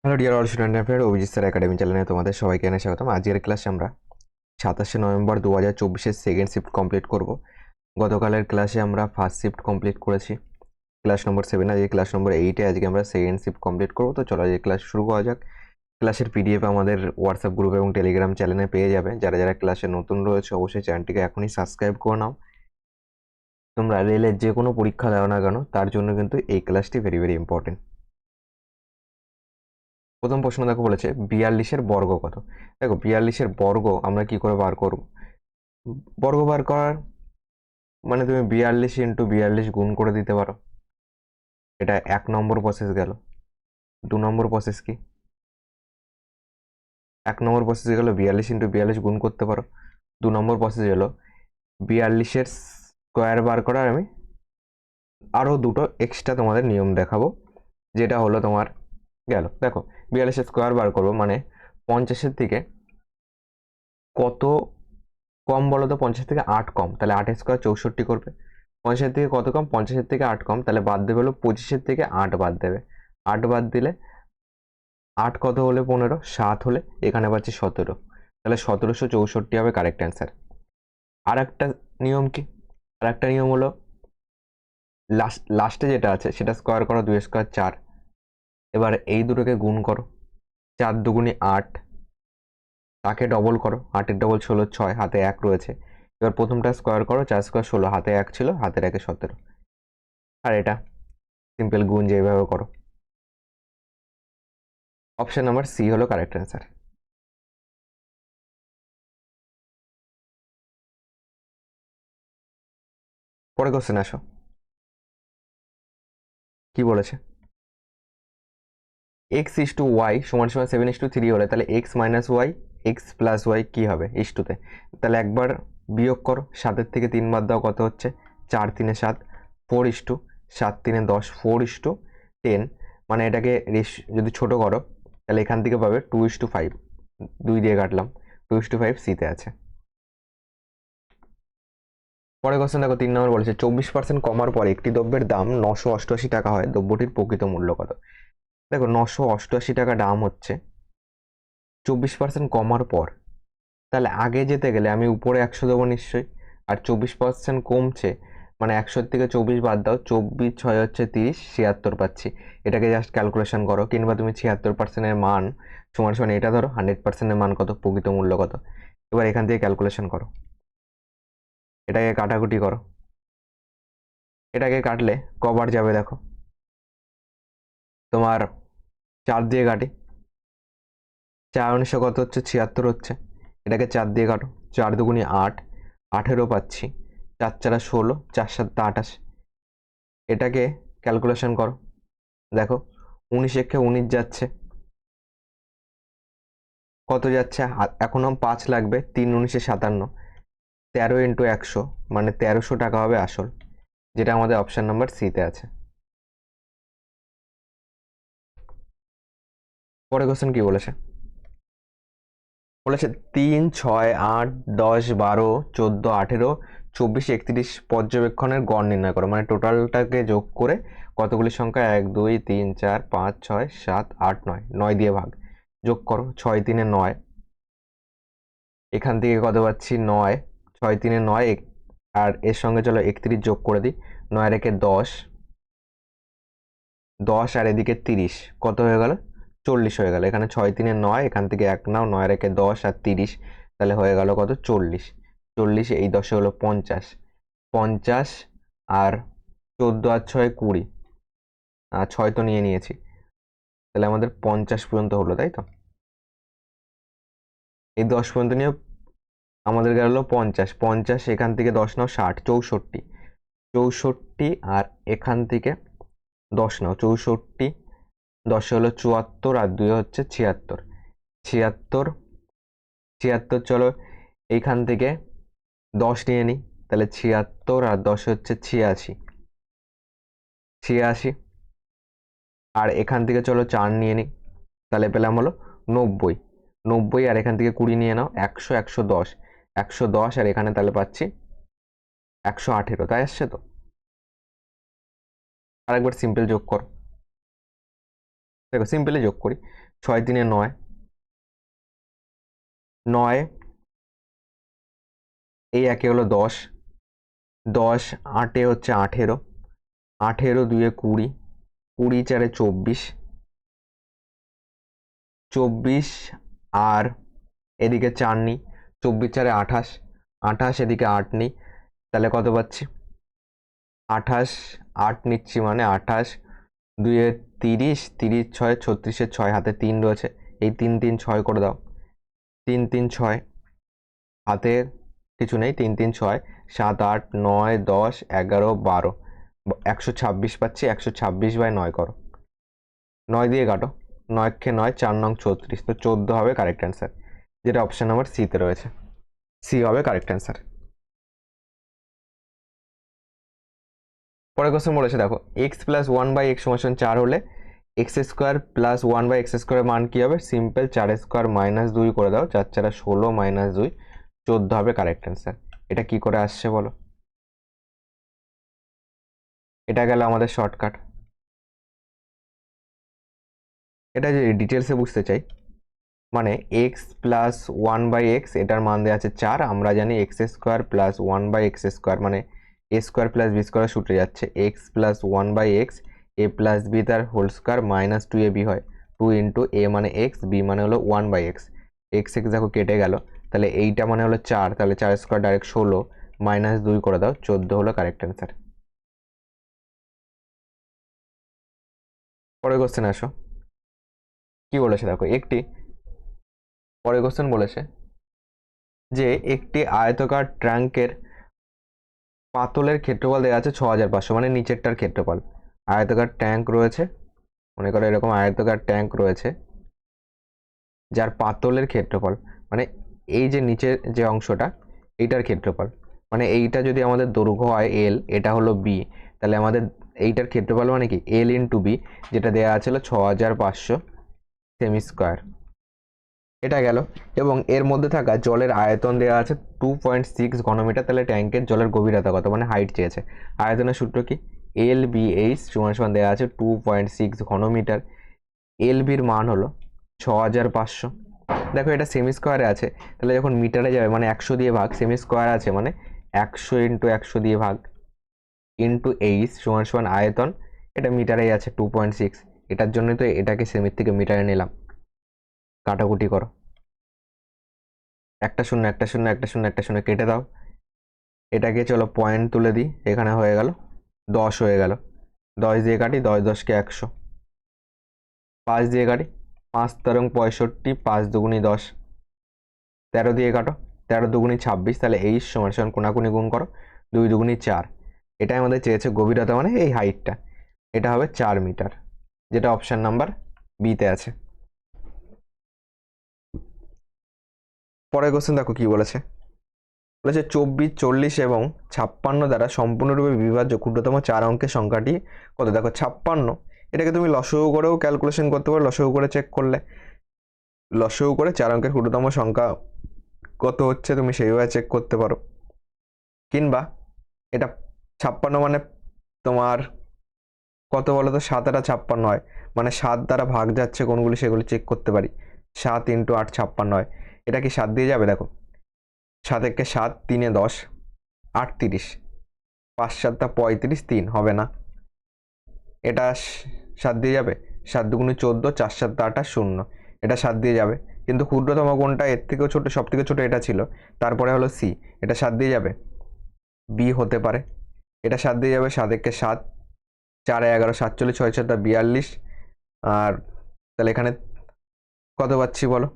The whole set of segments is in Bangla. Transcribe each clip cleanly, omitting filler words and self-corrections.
Hello dear all student and Abhijit sir academy চ্যানেলে তোমাদের সবাইকে এনে স্বাগতম। আজকের ক্লাসে আমরা 27শে নভেম্বর 2024 সেকেন্ড শিফট কমপ্লিট করব। গতকালের ক্লাসে আমরা ফার্স্ট শিফট কমপ্লিট করেছি, ক্লাস নম্বর 7। আজকে ক্লাস নম্বর 8-এ আজকে আমরা সেকেন্ড শিফট কমপ্লিট করবো। তো চলো আজকে ক্লাস শুরু করা যাক। ক্লাসের পিডিএফ আমাদের হোয়াটসঅ্যাপ গ্রুপ এবং টেলিগ্রাম চ্যানেলে পেয়ে যাবে। যারা যারা ক্লাসে নতুন রয়েছে অবশ্যই চ্যানেলটিকে এখনই সাবস্ক্রাইব করে নাও। তোমরা রেলের যে কোনো পরীক্ষা দাও না কেন তার জন্য কিন্তু এই ক্লাসটি ভেরি ভেরি ইম্পর্টেন্ট। প্রথম প্রশ্ন দেখো, বলেছে 42-এর বর্গ কত। দেখো 42-এর বর্গ আমরা কি করে বার করব? বর্গ বার করার মানে তুমি 42 ইন্টু 42 গুণ করে দিতে পারো। এটা 1 নম্বর প্রসেস গেল। 2 নম্বর প্রসেস কি? 1 নম্বর প্রসেস গেল 42 ইন্টু 42 গুণ করতে পারো। 2 নম্বর প্রসেস হলো 42-এর স্কোয়ার বার করার আমি আরও দুটো এক্সট্রা তোমাদের নিয়ম দেখাবো, যেটা হলো তোমার গেল। দেখো 42-এর স্কোয়ার বার করবো মানে 50-এর থেকে কত কম বলো তো? 50 থেকে 8 কম, তাহলে 8 স্কোয়ার 64 করবে। 50 থেকে কত কম? 50 থেকে 8 কম, তাহলে বাদ দেবে হলো 25 থেকে 8 বাদ দেবে। 8 বাদ দিলে 8 কত হলে 15, 7 হলে এখানে পাচ্ছি 17, তাহলে 1764 হবে কারেক্ট অ্যান্সার। আর একটা নিয়ম কি? আর একটা নিয়ম হলো লাস্টে যেটা আছে সেটা স্কোয়ার করো, 2 স্কোয়ার 4। এবার এই দুটোকে গুণ করো, 4 দুগুণি 8, তাকে ডবল করো, 8-এর ডবল 16, 6 হাতে 1 রয়েছে। এবার প্রথমটা স্কোয়ার করো, 4 স্কোয়ার 16, হাতে 1 ছিল, হাতের 1-এ 17। আর এটা সিম্পল গুণ যেভাবে করো। অপশন নাম্বার সি হলো কারেক্ট অ্যান্সার। পরে কোশ্চেন আসো, কি বলেছে? এক্স ইস টু ওয়াই সমান সমান 7:3 হলে তাহলে x minus y x plus y কী হবে ইস টুতে? তাহলে একবার বিয়োগ করো, 7-এর থেকে 3 বাদ দাও, কত হচ্ছে? 4 3 7, 4:7 3 10, 4:10। মানে এটাকে যদি ছোট করো তাহলে এখান থেকে পাবে 2:5। 2 দিয়ে কাটলাম, 2:5 সিতে আছে। পরে কোশ্চেন দেখো, 3 নম্বর বলেছে 24% কমার পর একটি দ্রব্যের দাম 988 টাকা হয়, দ্রব্যটির প্রকৃত মূল্য কত? দেখো 988 টাকা দাম হচ্ছে 24% কমার পর, তাহলে আগে যেতে গেলে আমি উপরে 100 দেবো নিশ্চয়ই। আর 24% কমছে মানে 100 থেকে 24 বাদ দাও, 24 6 হচ্ছে 30, 76 পাচ্ছি। এটাকে জাস্ট ক্যালকুলেশন করো, কিংবা তুমি 76%-এর মান সমান সমান এটা ধরো 100%-এর মান কত, প্রকৃত মূল্য কত। এবার এখান থেকে ক্যালকুলেশন করো, এটাকে কাটাকুটি করো। এটাকে কাটলে কবার যাবে দেখো, তোমার 4 দিয়ে কাটি, 4 কত হচ্ছে? 76 হচ্ছে। এটাকে 4 দিয়ে কাটো, 4 দুগুণি 8, 18 পাচ্ছি। 4 4 16, 4 7 28। এটাকে ক্যালকুলেশন করো, দেখো 19 একে 19 যাচ্ছে, কত যাচ্ছে? এখনো 5 লাগবে, 3 19 57, 13 ইন্টু 100 মানে 1300 টাকা হবে আসল, যেটা আমাদের অপশন নাম্বার সিতে আছে। পরে কোশ্চেন কি বলেছে? বলেছে 3 6 8 10 12 14 18 24 31 পর্যবেক্ষণের গড় নির্ণয় করো। মানে টোটালটাকে যোগ করে কতগুলি সংখ্যা 1 2 3 4 5 6 7 8 9, 9 দিয়ে ভাগ, যোগ করো। 6 3 9, এখান থেকে কত পাচ্ছি? 9, 6 3 9, আর এর সঙ্গে চলো 31 যোগ করে দিই। 9 রেখে 10, 10 আর এদিকে 30, কত হয়ে গেল? 40 হয়ে গেল। এখানে 6 3 9, এখান থেকে 1 নাও, 9 রেখে 10 আর 30, তাহলে হয়ে গেল কত? 40। 40 এই 10 হলো 50, 50 আর 14 আর 6 20, আর 6 তো নিয়ে নিয়েছি, তাহলে আমাদের 50 পর্যন্ত হলো, তাই তো? এই 10 পর্যন্ত নিয়ে আমাদের গেল 50, 50 এখান থেকে 10 নাও, 60, 64, 64 আর এখান থেকে 10 নাও, 64, 10 হলো 74 আর 2 হচ্ছে 76, 76, 76 চলো এইখান থেকে 10 নিয়ে নিই, তাহলে 76 আর 10 হচ্ছে 86, 86, আর এখান থেকে চলো 4 নিয়ে নিই, তাহলে পেলাম হলো 90, 90 আর এখান থেকে 20 নিয়ে নাও, 100, 110, 110 আর এখানে তাহলে পাচ্ছি 118, তাই আসছে তো? আরেকবার সিম্পল যোগ করো, দেখো সিম্পলি যোগ করি, 6 3 9, 9 এই একে হলো 10, 10 8 হচ্ছে 18, 18 2 20, 20 4 24, 24 আর এদিকে 4 নিই, 24 4 28, 28 এদিকে 8 নিই, তাহলে কত পাচ্ছি 28, 8 নিচ্ছি মানে 28 2 30, 30 6 36 6 হাতে 3 রয়েছে, এই 3 3 6 করে দাও, 3 3 6 হাতে কিছু নেই, 3 3 6 7 8 9 10 11 12, 126 পাচ্ছি, 126/9 করো, 9 দিয়ে কাটো, 9 কে 9 4 9 34, তো 14 হবে কারেক্ট অ্যান্সার, যেটা অপশন নাম্বার সিতে রয়েছে, সি হবে কারেক্ট অ্যান্সার। পরের কোশ্চেন বলেছে দেখো, এক্স প্লাস 1/x সমান 4 হলে এক্স স্কোয়ার প্লাস 1/x স্কোয়ারের মান কি হবে? সিম্পল 4 স্কোয়ার মাইনাস 2 করে দাও, 4 4 16 মাইনাস 2 14 হবে কারেক্ট অ্যান্সার। এটা কি করে আসছে বলো? এটা গেল আমাদের শর্টকাট। এটা যে ডিটেলসে বুঝতে চাই, মানে এক্স প্লাস 1/x এটার মান দেওয়া আছে 4, আমরা জানি x square plus 1/x square মানে এ স্কোয়ার প্লাস বি স্কোয়ার ছুটে যাচ্ছে, এক্স প্লাস 1/x এ প্লাস বি তার হোল স্কোয়ার মাইনাস 2ab হয়, 2 ইন্টু এ মানে এক্স, বি মানে হলো 1/x, এক্স এক্স দেখো কেটে গেল, তাহলে এইটা মানে হলো 4, তাহলে 4 স্কোয়ার ডাইরেক্ট 16 মাইনাস 2 করে দাও, 14 হলো কারেক্ট অ্যান্সার। পরের কোশ্চেন আসো, কি বলেছে দেখো, পরের কোশ্চেন বলেছে যে একটি আয়তাকার ট্যাঙ্কের পাতলের ক্ষেত্রফল দেওয়া আছে 6500, মানে নিচেরটার ক্ষেত্রফল। আয়তাকার ট্যাঙ্ক রয়েছে, মনে করো এরকম আয়তাকার ট্যাঙ্ক রয়েছে যার পাতলের ক্ষেত্রফল, মানে এই যে নিচের যে অংশটা এইটার ক্ষেত্রফল, মানে এইটা যদি আমাদের দৈর্ঘ্য হয় এল, এটা হলো বি, তাহলে আমাদের এইটার ক্ষেত্রফল মানে কি এল ইন্টু বি, যেটা দেওয়া আছে 6500 সেমি স্কোয়ার। এটা গেল, এবং এর মধ্যে থাকা জলের আয়তন দেওয়া আছে 2.6 ঘনমিটার, তাহলে ট্যাঙ্কের জলের গভীরতা কত, মানে হাইট চেয়েছে। আয়তনের সূত্র কি, এল বি এইচ সমান সমান দেওয়া আছে 2.6 ঘনমিটার, এল বির মান হলো 6500। দেখো এটা সেমি স্কোয়ারে আছে, তাহলে যখন মিটারে যাবে মানে 100 দিয়ে ভাগ, সেমি স্কোয়ার আছে মানে 100 ইন্টু 100 দিয়ে ভাগ, ইন্টু এইচ সমান সমান আয়তন, এটা মিটারেই আছে 2.6, এটার জন্যই তো এটাকে সেমির থেকে মিটারে নিলাম। কাটাকুটি করো, একটা শূন্য একটা শূন্য একটা শূন্য একটা শূন্য কেটে দাও, এটাকে চলো পয়েন্ট তুলে দিই, এখানে হয়ে গেল 10 হয়ে গেল, 10 দিয়ে কাটি, 10 10কে 100, 5 দিয়ে কাটি, 5 তেরো 65, 5 দুগুনি 10, 13 দিয়ে কাটো, 13 দুগুনি 26, তাহলে এই সমান সমান কোনাকুনি গুণ করো, 2 দুগুনি 4, এটাই আমাদের চেয়েছে গভীরতা মানে এই হাইটটা, এটা হবে 4 মিটার, যেটা অপশন নাম্বার বিতে আছে। পরের কোশ্চেন দেখো কি বলেছে, 24 40 এবং 56 দ্বারা সম্পূর্ণরূপে বিভাজ্য ক্ষুদ্রতম 4 অঙ্কের সংখ্যাটি কত? দেখো 56, এটাকে তুমি লসগু করেও ক্যালকুলেশন করতে পারো, লসগু করে চেক করলে, লসগু করে 4 অঙ্কের ক্ষুদ্রতম সংখ্যা কত হচ্ছে তুমি সেইভাবে চেক করতে পারো, কিংবা এটা 56 মানে তোমার কত বলো তো, 7 আর 56 হয়, মানে 7 দ্বারা ভাগ যাচ্ছে কোনগুলি সেগুলি চেক করতে পারি, 7 ইন্টু 8 56 হয়, এটা কি 7 দিয়ে যাবে? দেখো 7 একে 7, 3 এ 10 38, 5 7 35, 3 হবে না, এটা 7 দিয়ে যাবে, 7 দুগুণে 14, 4 7 28 0, এটা 7 দিয়ে যাবে, কিন্তু ক্ষুদ্রতম কোনটা, এর থেকেও ছোট, সব থেকে ছোট এটা ছিল, তারপরে হলো সি, এটা 7 দিয়ে যাবে, বি হতে পারে, এটা 7 দিয়ে যাবে, 7 একে 7, 4 11 47, 6 7 42, আর তাহলে এখানে কত পাচ্ছি বলো,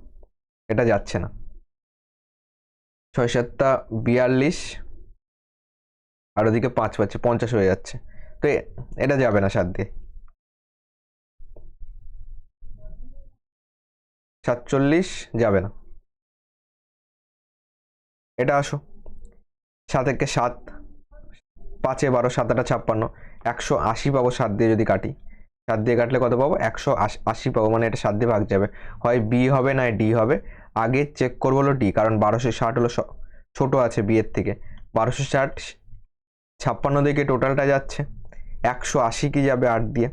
এটা যাচ্ছে না, 6 7 42, আর ওদিকে 5 পাচ্ছি, 50 হয়ে যাচ্ছে, তো এটা যাবে না 7 দিয়ে, 47 যাবে না, এটা আসো, 7 একে 7, 5 এ 12, 7 8 56, 180 পাবো 7 দিয়ে যদি কাটি, 7 দিয়ে কাটলে কত পাবো? 180 পাবো, মানে এটা 7 দিয়ে ভাগ যাবে, হয় বি হবে না ডি হবে, আগে চেক করবো হলো ডি, কারণ 1260 হলো ছোট আছে বি এর থেকে, 1260 56 দিকে টোটালটা যাচ্ছে, 180 কি যাবে 8 দিয়ে,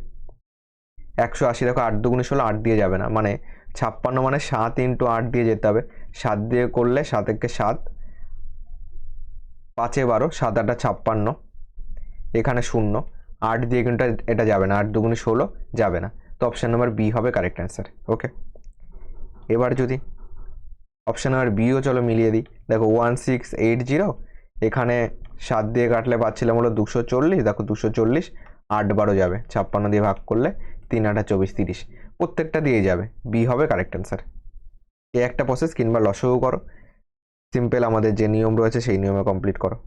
180 দেখো 8 দুগুণে 16, 8 দিয়ে যাবে না, মানে 56 মানে 7 × 8 দিয়ে যেতে হবে। 7 দিয়ে করলে 7 একে 7, 5 এ 12, 7 8 56, এখানে 0, 8 দিয়ে কিন্তু এটা যাবে না, 8 দুগুণে 16 যাবে না, তো অপশান নাম্বার বি হবে কারেক্ট অ্যান্সার। ওকে, এবার যদি অপশান নাম্বার বিও চলো মিলিয়ে দিই। দেখো 1680, এখানে 7 দিয়ে কাটলে পাচ্ছিলাম হলো 240, দেখো 240, 8 12 যাবে, 56 দিয়ে ভাগ করলে 3 8 24 30, প্রত্যেকটা দিয়ে যাবে, বি হবে কারেক্ট অ্যান্সার। এই একটা প্রসেস, কিংবা লসও করো, সিম্পল আমাদের যে নিয়ম রয়েছে সেই নিয়মে কমপ্লিট করো।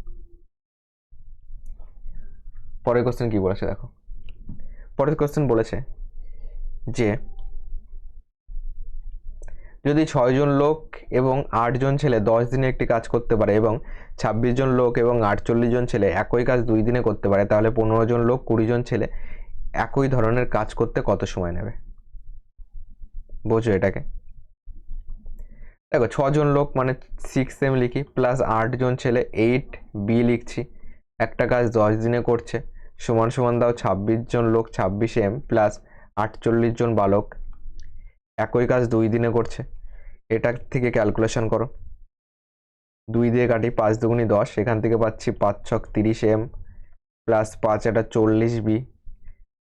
পরের কোশ্চেন কি বলেছে দেখো, পরের কোশ্চেন বলেছে যে যদি 6 জন লোক এবং 8 জন ছেলে 10 দিনে একটি কাজ করতে পারে এবং 26 জন লোক এবং 48 জন ছেলে একই কাজ 2 দিনে করতে পারে, তাহলে 15 জন লোক 20 জন ছেলে একই ধরনের কাজ করতে কত সময় নেবে? বোঝো এটাকে। দেখো 6 জন লোক মানে 6m লিখি, প্লাস 8 জন ছেলে 8b লিখছি, একটা কাজ 10 দিনে করছে, সমান সমান দাও 26 জন লোক 26m প্লাস 48 জন বালক একই কাজ 2 দিনে করছে। এটা থেকে ক্যালকুলেশন করো, 2 দিয়ে কাটি, 5 দুগুণি 10, এখান থেকে পাচ্ছি 5 ছক 30m প্লাস 5 এটা 40b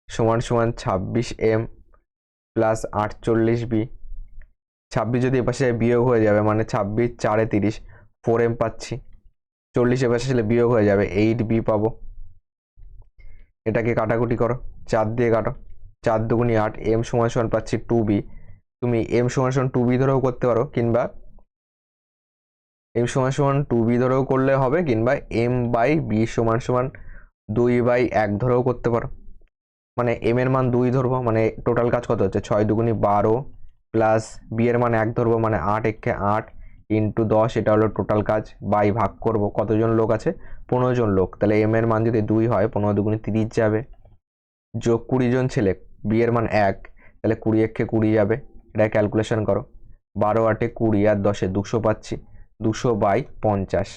সমান সমান 26m প্লাস 48b। 26 যদি এপাশে বিয়োগ হয়ে যাবে মানে 26 4 30, 4m পাচ্ছি, 40 এপাশে আসলে বিয়োগ হয়ে যাবে, 8b পাবো। এটাকে কাটাকুটি করো, 4 দিয়ে কাটো, 4 দুগুণি 8, m সমান সমান পাচ্ছি 2b। তুমি m সমান সমান 2b ধরেও করতে পারো, কিংবা m সমান সমান 2b ধরেও করলে হবে, কিংবা m/b সমান সমান 2/1 ধরেও করতে পারো। মানে m এর মান 2 ধরবো, মানে টোটাল কাজ কত হচ্ছে 6 দুগুণি 12 প্লাস b এর মান 1 ধরবো, মানে 8 একে 8 ইন্টু 10, এটা হলো টোটাল কাজ, বাই ভাগ করব কতজন লোক আছে, 15 জন লোক, তাহলে m এর মান যদি 2 হয় 15 দুগুণি 30 যাবে, যোগ 20 জন ছেলে, b এর মান 1, তাহলে 20 একে 20 যাবে, এটা ক্যালকুলেশন করো, 12 8 20 আর 10 200 পাচ্ছি, 200/50,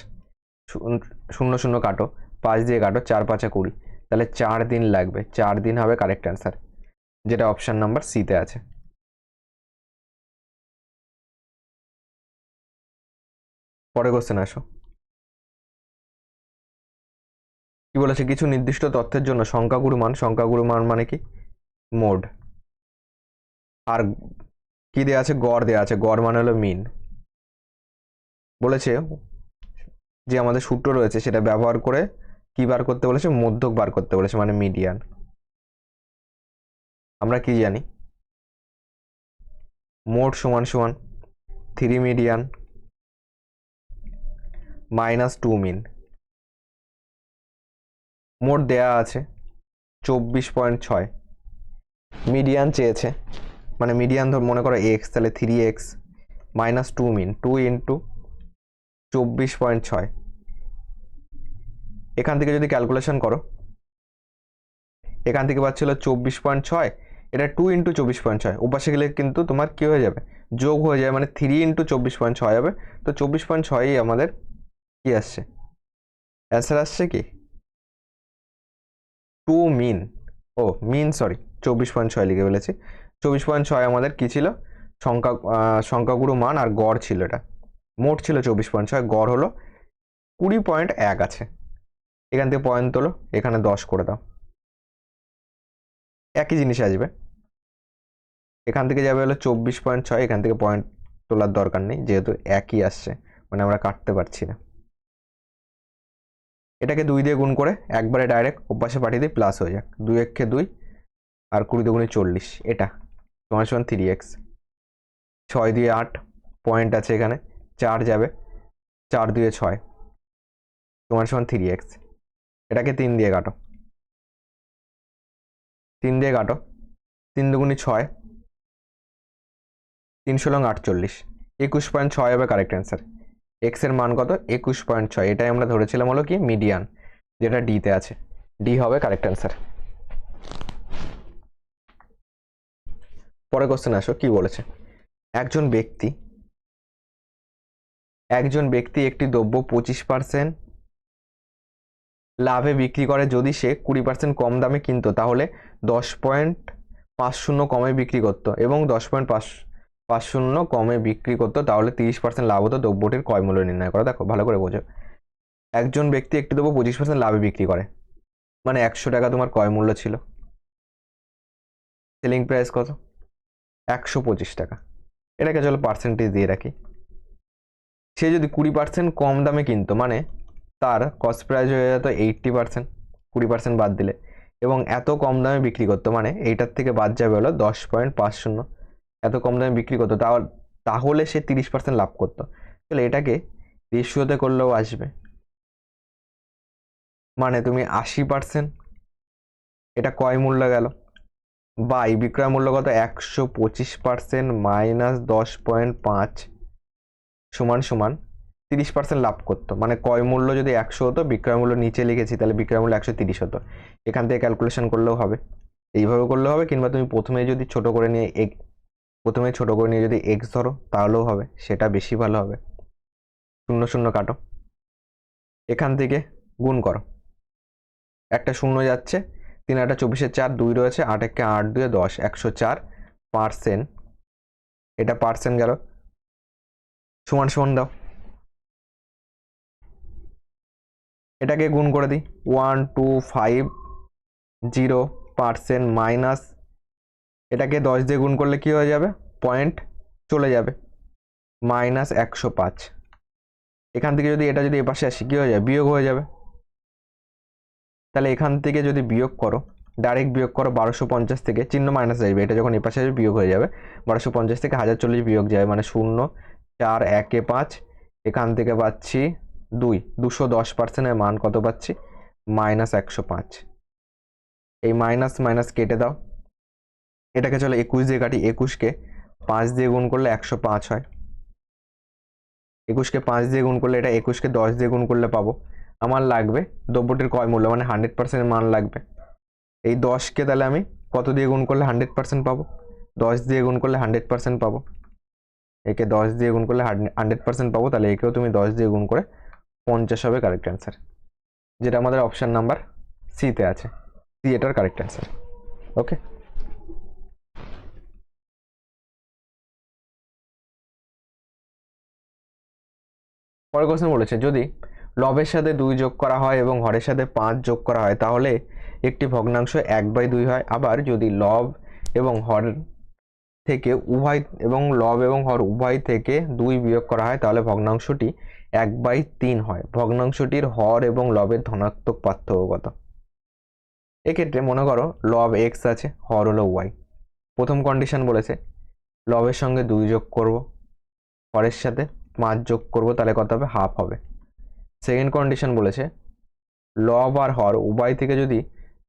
0 0 কাটো, 5 দিয়ে কাটো, 4 5 20, তাহলে 4 দিন লাগবে, 4 দিন হবে কারেক্ট অ্যান্সার, যেটা অপশান নাম্বার সিতে আছে। পরে কোশ্চেন আসো, কি বলেছে, কিছু নির্দিষ্ট তথ্যের জন্য সংখ্যাগুরু মান মানে কি মোড, আর কি দেওয়া আছে, গড় দেওয়া আছে, গড় মানে হলো মিন। বলেছে যে আমাদের সূত্র রয়েছে সেটা ব্যবহার করে কি বার করতে বলেছে, মধ্যক বার করতে বলেছে, মানে মিডিয়ান। আমরা কি জানি, মোড সমান সমান 3 মিডিয়ান মাইনাস 2 মিন। মোড দেয়া আছে 24.6, মিডিয়ান চেয়েছে, মানে মিডিয়ান ধর মনে করো x, তাহলে 3x মাইনাস 2 মিন, 2 ইন্টু 24.6, এখান থেকে যদি ক্যালকুলেশন করো, এখান থেকে পাচ্ছিল 24.6, এটা 2 ইন্টু 24.6, ওপাশে গেলে কিন্তু তোমার কি হয়ে যাবে, যোগ হয়ে যাবে, মানে 3 ইন্টু 24.6 হবে, তো 24.6ই আমাদের কি আসছে, অ্যান্সার আসছে কি 2 মিন, ও মিন সরি 24.6 লিখে ফেলেছি, 24.6 আমাদের কি ছিল, সংখ্যাগুরু মান, আর গড় ছিল, এটা মোট ছিল 24.6, গড় হলো 20.1 আছে, এখান থেকে পয়েন্ট তোলো, এখানে 10 করে দাও, একই জিনিস আসবে, এখান থেকে যাবে হলো 24.6, এখান থেকে পয়েন্ট তোলার দরকার নেই যেহেতু একই আসছে, মানে আমরা কাটতে পারছি না। এটাকে 2 দিয়ে গুণ করে একবারে ডাইরেক্ট ওপাশে পাঠিয়ে দিই, প্লাস হয়ে যাক, 2 একে 2 আর 20 দুগুণে 40, এটা সমান সমান 3x, 6 দিয়ে 8 পয়েন্ট আছে এখানে, 4 যাবে, 4 দিয়ে 6 সমান সমান 3x, এটাকে 3 দিয়ে কাটো, 3 দিয়ে কাটো, 3 দুগুণি 6, 3 × 48, 21.6 হবে কারেক্ট অ্যান্সার। এক্স এর মান কত, 21.6, এটাই আমরা ধরেছিলাম হলো কি মিডিয়ান, যেটা ডিতে আছে, ডি হবে কারেক্ট অ্যান্সার। পরে কোশ্চেন আসো, কি বলেছে, একজন ব্যক্তি একটি দ্রব্য 25% লাভে বিক্রি করে, যদি সে 20% কম দামে কিনতো তাহলে 5 কমে বিক্রি করতো এবং 10.50 কমে বিক্রি করতো, তাহলে 30% লাভ হতো। দ্রব্যটির ক্রয় মূল্য নির্ণয় করো। দেখো ভালো করে বোঝো, একজন ব্যক্তি একটি দ্রব্য 25% লাভে বিক্রি করে, মানে 100 টাকা তোমার ক্রয় মূল্য ছিল, সেলিং প্রাইস কত? 125 টাকা। এটাকে চলো পার্সেন্টেজ দিয়ে রাখি। সে যদি 20% কম দামে কিনতো, মানে তার কস্ট প্রাইস হয়ে যেত 80%, 20% বাদ দিলে, এবং এত কম দামে বিক্রি করতো, মানে এইটার থেকে বাদ যাবে হলো 10.50, এত কম দামে বিক্রি করতো, তাহলে সে 30% লাভ করতো। তাহলে এটাকে রেশিওতে করলেও আসবে, মানে তুমি 80%, এটা ক্রয় মূল্য গেল, বাই বিক্রয় মূল্য কত? 125% মাইনাস 10.5 সমান সমান 30% লাভ করতো। মানে ক্রয় মূল্য যদি 100 হতো, বিক্রয় মূল্য নিচে লিখেছি, তাহলে বিক্রয় মূল্য 130 হতো। এখান থেকে ক্যালকুলেশন করলেও হবে, এইভাবে করলেও হবে, কিংবা তুমি প্রথমে যদি ছোট করে নিয়ে যদি এক্স ধরো তাহলেও হবে, সেটা বেশি ভালো হবে। 0 কাটো, এখান থেকে গুণ করো, একটা 0 যাচ্ছে, 3 8 24 4, 2 রয়েছে, 8 1 8 2 10, 104%, এটা পার্সেন্ট গেল, সমান সমান দাও, এটাকে গুণ করে দিই, 1250% মাইনাস, এটাকে 10 দিয়ে গুণ করলে কি হয়ে যাবে? পয়েন্ট চলে যাবে, মাইনাস 105। এখান থেকে যদি এটা যদি এপাশে আসি, কি হয়ে যাবে? বিয়োগ হয়ে যাবে। তাহলে এখান থেকে যদি বিয়োগ করো, ডাইরেক্ট বিয়োগ করো 1250 থেকে, চিহ্ন মাইনাস আসবে, এটা যখন এপাশে আসবে বিয়োগ হয়ে যাবে। 1250 থেকে 1040 বিয়োগ যাবে, মানে 0 4 1 5, এখান থেকে পাচ্ছি 210%-এর মান কত পাচ্ছি? মাইনাস 105। এই মাইনাস মাইনাস কেটে দাও, এটাকে চলো 21 দিয়ে কাটি, 21কে 5 দিয়ে গুণ করলে 105 হয়, 21কে 5 দিয়ে গুণ করলে এটা, 21কে 10 দিয়ে গুণ করলে পাবো। আমার লাগবে দ্রব্যটির ক্রয় মূল্য, মানে 100% মান লাগবে। এই 10কে তাহলে আমি কত দিয়ে গুণ করলে 100% পাবো? 10 দিয়ে গুণ করলে 100% পাবো। একে 10 দিয়ে গুণ করলে 100% পাবো, তাহলে একেও তুমি 10 দিয়ে গুণ করে 50 হবে কারেক্ট অ্যান্সার, যেটা আমাদের অপশন নাম্বার সিতে আছে। সি এটার কারেক্ট অ্যান্সার। ওকে, পরের কোশ্চেন বলেছে, যদি লবের সাথে 2 যোগ করা হয় এবং হরের সাথে 5 যোগ করা হয়, তাহলে একটি ভগ্নাংশ 1/2 হয়। আবার যদি লব এবং হর থেকে উভয় থেকে 2 বিয়োগ করা হয়, তাহলে ভগ্নাংশটি 1/3 হয়। ভগ্নাংশটির হর এবং লবের ধনাত্মক পার্থক্য কত? এক্ষেত্রে মনে করো লব এক্স আছে, হর হলো ওয়াই। প্রথম কন্ডিশন বলেছে লবের সঙ্গে 2 যোগ করব, হরের সাথে 5 যোগ করব, তাহলে কত হবে? হাফ হবে। সেকেন্ড কন্ডিশন বলেছে লব আর হর উভয় থেকে যদি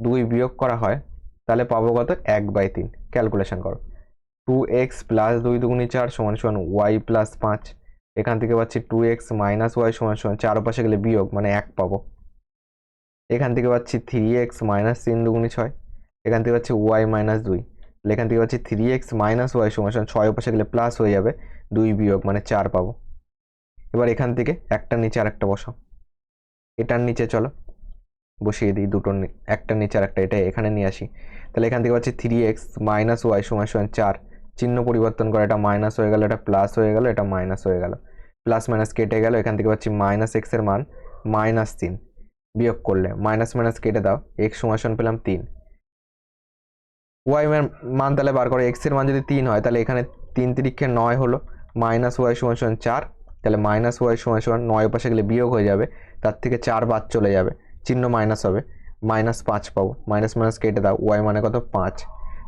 2 বিয়োগ করা হয়, তাহলে পাবো কত? 1/3। ক্যালকুলেশন করো, 2x প্লাস 2 দুগুণি 4 সমান সমান ওয়াই প্লাস 5। এখান থেকে পাচ্ছি 2x মাইনাস ওয়াই সমান সমান 4 পাশে গেলে বিয়োগ, মানে 1 পাবো। এখান থেকে পাচ্ছি 3x মাইনাস 3 দুগুণি 6, এখান থেকে পাচ্ছি ওয়াই মাইনাস 2, এখান থেকে পাচ্ছি 3x মাইনাস ওয়াই সমান সমান 6 পাশে গেলে প্লাস হয়ে যাবে, 2 বিয়োগ, মানে 4 পাবো। এবার এখান থেকে একটার নিচে আর একটা বসাও, এটার নিচে চলো বসিয়ে দিই, একটার নিচে আর একটা, এটা এখানে নিয়ে আসি। তাহলে এখান থেকে পাচ্ছি 3x মাইনাস ওয়াই সমান সমান 4, চিহ্ন পরিবর্তন করে এটা মাইনাস হয়ে গেল, এটা প্লাস হয়ে গেল, এটা মাইনাস হয়ে গেল, প্লাস মাইনাস কেটে গেল। এখান থেকে পাচ্ছি মাইনাস এক্সের মান -3, বিয়োগ করলে মাইনাস মাইনাস কেটে দাও, এক্স সমান পেলাম 3। ওয়াই মান তাহলে বার করো, এক্স এর মান যদি 3 হয়, তাহলে এখানে 3 তিরিক্ষে 9 হলো, মাইনাস ওয়াই সমান সমান 4, তাহলে মাইনাস ওয়াই সমান সমান 9 পাশে গেলে বিয়োগ হয়ে যাবে, তার থেকে 4 বাদ চলে যাবে, চিহ্ন মাইনাস হবে, -5 পাবো। মাইনাস মাইনাস কেটে দাও, ওয়াই মানে কত? 5।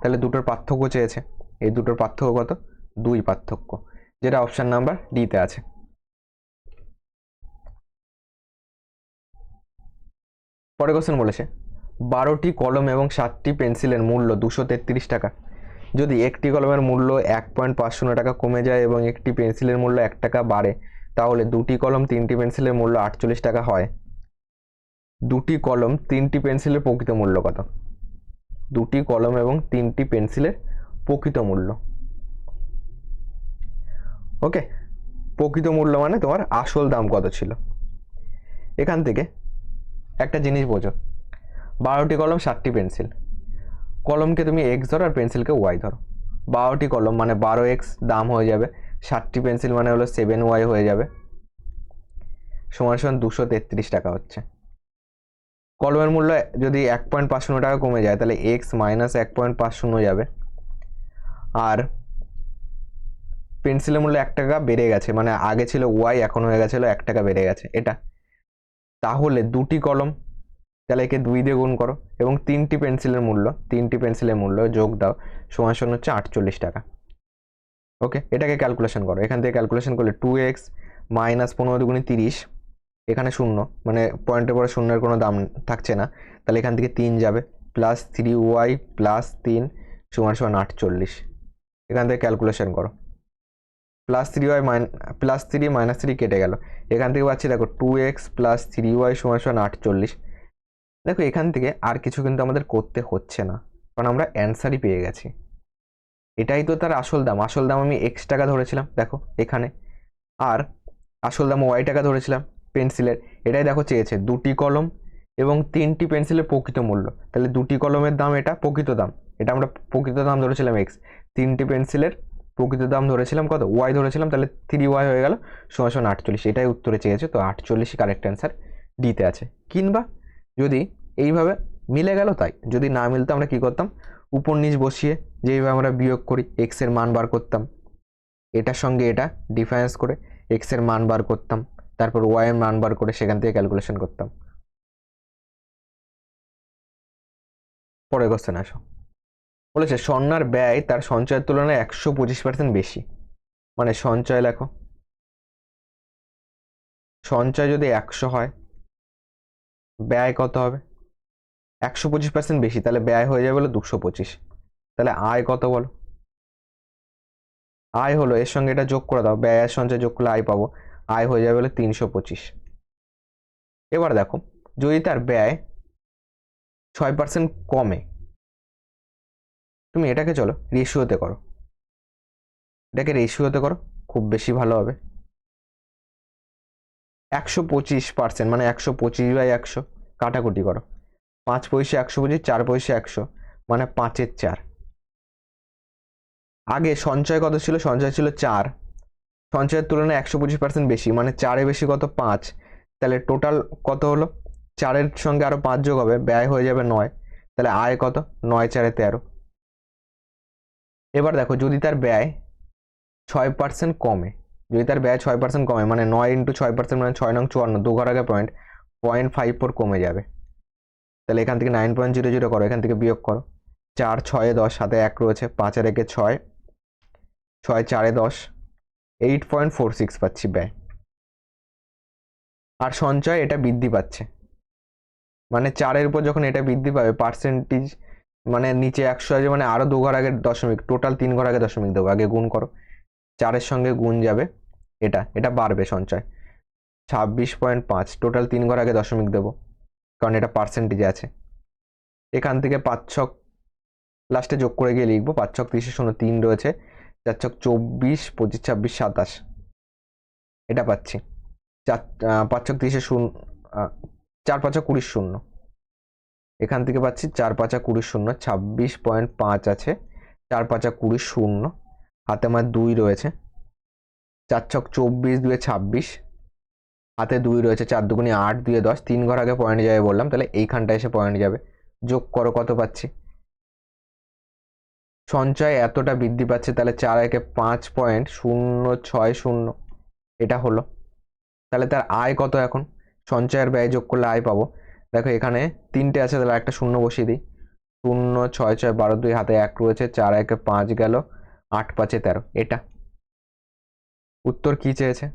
তাহলে দুটোর পার্থক্য চেয়েছে, এই দুটোর পার্থক্য কত? 2 পার্থক্য, যেটা অপশন নাম্বার ডিতে আছে। পরের কোশ্চেন বলেছে 12টি কলম এবং 7টি পেন্সিলের মূল্য 233 টাকা। যদি একটি কলমের মূল্য 1.50 টাকা কমে যায় এবং একটি পেন্সিলের মূল্য 1 টাকা বাড়ে, তাহলে 2টি কলম 3টি পেন্সিলের মূল্য 48 টাকা হয়। 2টি কলম 3টি পেন্সিলের প্রকৃত মূল্য কত? 2টি কলম এবং 3টি পেন্সিলের প্রকৃত মূল্য। ওকে, প্রকৃত মূল্য মানে তোমার আসল দাম কত ছিল। এখান থেকে একটা জিনিস বোঝো, 12টি কলম 7টি পেন্সিল, কলমকে তুমি এক্স ধরো আর পেন্সিলকে ওয়াই ধরো। 12টি কলম মানে 12x দাম হয়ে যাবে, 60টি পেন্সিল মানে হলো 7y হয়ে যাবে, সমান সমান 233 টাকা হচ্ছে। কলমের মূল্য যদি 1.50 টাকা কমে যায় তাহলে এক্স মাইনাস 1.50 যাবে, আর পেন্সিলের মূল্য 1 টাকা বেড়ে গেছে, মানে আগে ছিল ওয়াই এখন হয়ে গেছিল 1 টাকা বেড়ে গেছে এটা। তাহলে দুটি কলম, তাহলে একে 2 দিয়ে গুণ করো, এবং 3টি পেন্সিলের মূল্য যোগ দাও, সমান সমান হচ্ছে 48 টাকা। ওকে, এটাকে ক্যালকুলেশন করো, এখান থেকে ক্যালকুলেশন করলে 2x মাইনাস 15 দুগুণে 30, এখানে শূন্য মানে পয়েন্টের পরে শূন্যের কোনো দাম থাকছে না, তাহলে এখান থেকে 3 যাবে, প্লাস 3y প্লাস 3 সমান সমান 48। এখান থেকে ক্যালকুলেশন করো, প্লাস 3y প্লাস 3 মাইনাস 3 কেটে গেল, এখান থেকে পাচ্ছি দেখো 2x প্লাস 3y সমান সমান 48। দেখো এখান থেকে আর কিছু কিন্তু আমাদের করতে হচ্ছে না, কারণ আমরা অ্যান্সারই পেয়ে গেছি। এটাই তো তার আসল দাম। আসল দাম আমি x টাকা ধরেছিলাম দেখো এখানে, আর আসল দাম y টাকা ধরেছিলাম পেন্সিলের। এটাই দেখো চেয়েছে দুটি কলম এবং 3টি পেন্সিলের প্রকৃত মূল্য, তাহলে দুটি কলমের দাম এটা প্রকৃত দাম, এটা আমরা প্রকৃত দাম ধরেছিলাম x, 3টি পেন্সিলের প্রকৃত দাম ধরেছিলাম কত, y ধরেছিলাম, তাহলে 3y হয়ে গেল, সমান সমান 48। এটাই উত্তরে চেয়েছে, তো 48ই কারেক্ট অ্যান্সার ডিতে আছে। কিংবা যদি এইভাবে মিলে গেল তাই, যদি না মিলতো আমরা কি করতাম, উপর নিচ বসিয়ে যেইভাবে আমরা বিয়োগ করি এক্স এর মান বার করতাম, এটার সঙ্গে এটা ডিফারেন্স করে এক্স এর মান বার করতাম, তারপর ওয়াই এর মান বার করে সেখান থেকে ক্যালকুলেশন করতাম। পরে কোশ্চেন আসো, বলেছে স্বর্ণার ব্যয় তার সঞ্চয়ের তুলনায় 125% বেশি। মানে সঞ্চয় লেখো, সঞ্চয় যদি 100 হয় ব্যয় কত হবে, 125% বেশি, তাহলে ব্যয় হয়ে যাবে হলো 225। তাহলে আয় কত বলো, আয় হলো এর সঙ্গে এটা যোগ করে দাও, ব্যয় আর সঞ্চয় যোগ করলে আয় পাবো, আয় হয়ে যাবে হলো 325। এবার দেখো যদি তার ব্যয় 6% কমে, তুমি এটাকে চলো রেশিওতে করো, এটাকে রেশিওতে করো খুব বেশি ভালো হবে। 125% মানে 125/100 কাটাকুটি করো, 5 পয়সা 125, 4 পয়সা 100 মানে 5-এর 4। আগে সঞ্চয় কত ছিল, সঞ্চয় ছিল 4, সঞ্চয়ের তুলনায় 125% বেশি, মানে 4-এ বেশি কত 5, তাহলে টোটাল কত হলো, 4-এর সঙ্গে আরো 5 যোগ হবে, ব্যয় হয়ে যাবে 9, তাহলে আয় কত, 9-4-এ 13। এবার দেখো যদি তার ব্যয় 6% কমে, যদি তার ব্যয় 6% কমে, মানে 9 ইন্টু 6% মানে 6 নং 54, 2 ঘর আগে পয়েন্ট, 0.54 কমে যাবে, তাহলে এখান থেকে 9.00 করো, এখান থেকে বিয়োগ করো, 4 6 10, হাতে 1 রয়েছে, 5 আর 1 6, 6 4 10, 8.46 পাচ্ছি ব্যয়। আর সঞ্চয় এটা বৃদ্ধি পাচ্ছে, মানে 4-এর উপর যখন এটা বৃদ্ধি পাবে পার্সেন্টেজ, মানে নিচে 100 আছে মানে আরো 2 ঘর আগে দশমিক, টোটাল 3 ঘর আগে দশমিক দেবো, আগে গুণ করো, 4-এর সঙ্গে গুণ যাবে, এটা এটা বাড়বে সঞ্চয়, 26.5, টোটাল 3 ঘর আগে দশমিক দেবো কারণ এটা পার্সেন্টেজে আছে। এখান থেকে 5 ছক লাস্টে যোগ করে গিয়ে লিখবো, 5 ছক 30 শূন্য 3 রয়েছে, 4 ছক 24, 25 26 27, এটা পাচ্ছি। 5 ছক 30 শূন্য, 4 5 20 শূন্য, এখান থেকে পাচ্ছি 4 5 20 শূন্য, 26.5 আছে, 4 5 20 শূন্য, হাতে আমার 2 রয়েছে, 4 ছক 24 2 26, হাতে 2 রয়েছে, 4 দুগুণে 8 2 10, 3 ঘর আগে পয়েন্ট যাবে বললাম, তাহলে এইখানটা এসে পয়েন্ট যাবে, যোগ করো কত পাচ্ছি, সঞ্চয় এতটা বৃদ্ধি পাচ্ছে, তাহলে 4 একে 5.060 এটা হলো। তাহলে তার আয় কত, এখন সঞ্চয়ের ব্যয় যোগ করলে আয় পাবো, দেখো এখানে 3টে আছে, তাহলে একটা শূন্য বসিয়ে দিই, 0 6 6 12 2, হাতে 1 রয়েছে, 4 1 5 গেল, 8 5 13, এটা উত্তর কি চেয়েছে,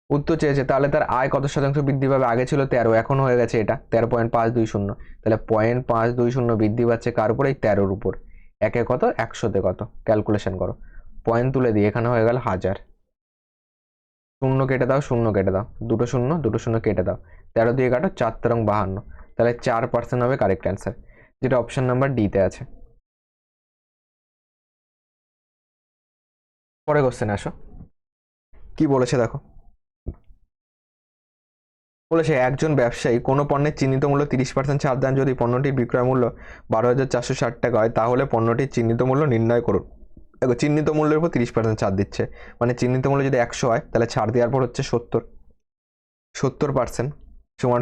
উত্তর চেয়েছে তাহলে তার আয় কত শতাংশ বৃদ্ধি পাবে, আগে ছিল 13, এখন হয়ে গেছে এটা 13.520, তাহলে 0.520 বৃদ্ধি পাচ্ছে কার উপর, এই 13-র উপর, একে কত 100-তে কত, ক্যালকুলেশন করো, পয়েন্ট তুলে দিই, এখানে হয়ে গেল 1000, শূন্য কেটে দাও, শূন্য কেটে দাও, দুটো শূন্য কেটে দাও, 13 দিয়ে কাটো, 4 13 52, তাহলে 4% হবে কারেক্ট অ্যান্সার, যেটা অপশন নাম্বার ডিতে আছে। পরে কোশ্চেন আসো, কি বলেছে দেখো, বলেছে একজন ব্যবসায়ী কোনো পণ্যের চিহ্নিত মূল্য 30% ছাড় দেন, যদি পণ্যটির বিক্রয় মূল্য 12,460 টাকা হয় তাহলে পণ্যটির চিহ্নিত মূল্য নির্ণয় করুন। দেখো চিহ্নিত মূল্যের উপর 30% ছাড় দিচ্ছে, মানে চিহ্নিত মূল্য যদি 100 হয় তাহলে ছাড় দেওয়ার পর হচ্ছে 70%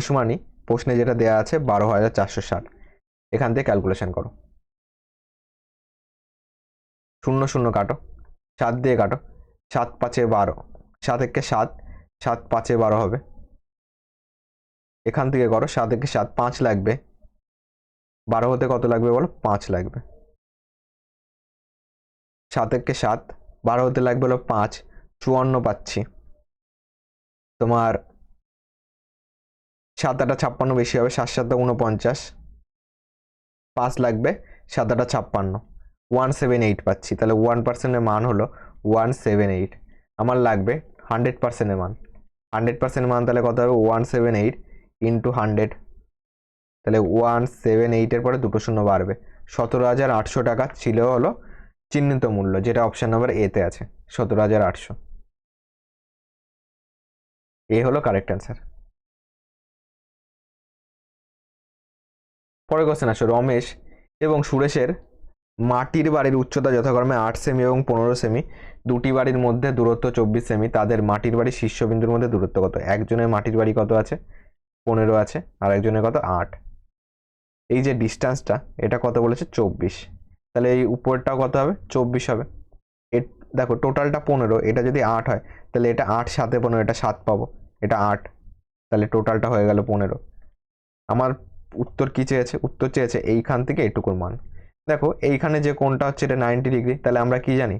সমানই প্রশ্নে যেটা দেওয়া আছে 12,460। এখান থেকে ক্যালকুলেশন করো, 0 0 কাটো, 7 দিয়ে কাটো, 7 5 12, 7 1 7, 7 5 12 হবে। এখান থেকে করো, 7 1 7, 5 লাগবে, 12 হতে কত লাগবে বলো, 5 লাগবে। 7 1 7, 12 হতে লাগবে হলো 5, 54 পাচ্ছি। তোমার 7 8 56 বেশি হবে, 7 7 49, 5 লাগবে, 7 8 56, 178 পাচ্ছি। তাহলে 1%-এর মান হলো 178। আমার লাগবে 100%-এর মান। 100%-এর মান তাহলে কত হবে, 178 ইন্টু 100, তাহলে 178-এর পরে দুটো শূন্য বাড়বে। 17,800 টাকা ছিল হলো চিহ্নিত মূল্য, যেটা অপশন নাম্বার এতে আছে, 17,800। এ হলো কারেক্ট অ্যান্সার। পরের কোশ্চেন আসো, রমেশ এবং সুরেশের মাটির বাড়ির উচ্চতা যথাক্রমে 8 সেমি এবং 15 সেমি, দুটি বাড়ির মধ্যে দূরত্ব 24 সেমি, তাদের মাটির বাড়ির শীর্ষবিন্দুর মধ্যে দূরত্ব কত? একজনের মাটির বাড়ি কত আছে, 15 আছে, আর একজনের কত, 8। এই যে ডিস্টেন্সটা এটা কত বলেছে, 24, তাহলে এই উপরটাও কত হবে, 24 হবে। দেখো টোটালটা 15, এটা যদি 8 হয় তাহলে এটা 8 7 15, এটা 7 পাবো, এটা 8, তাহলে টোটালটা হয়ে গেল 15। আমার উত্তর কি চেয়েছে, উত্তর চেয়েছে এইখান থেকে এইটুকুর মান। দেখো এইখানে যে কোণটা হচ্ছে এটা 90 ডিগ্রি, তাহলে আমরা কি জানি,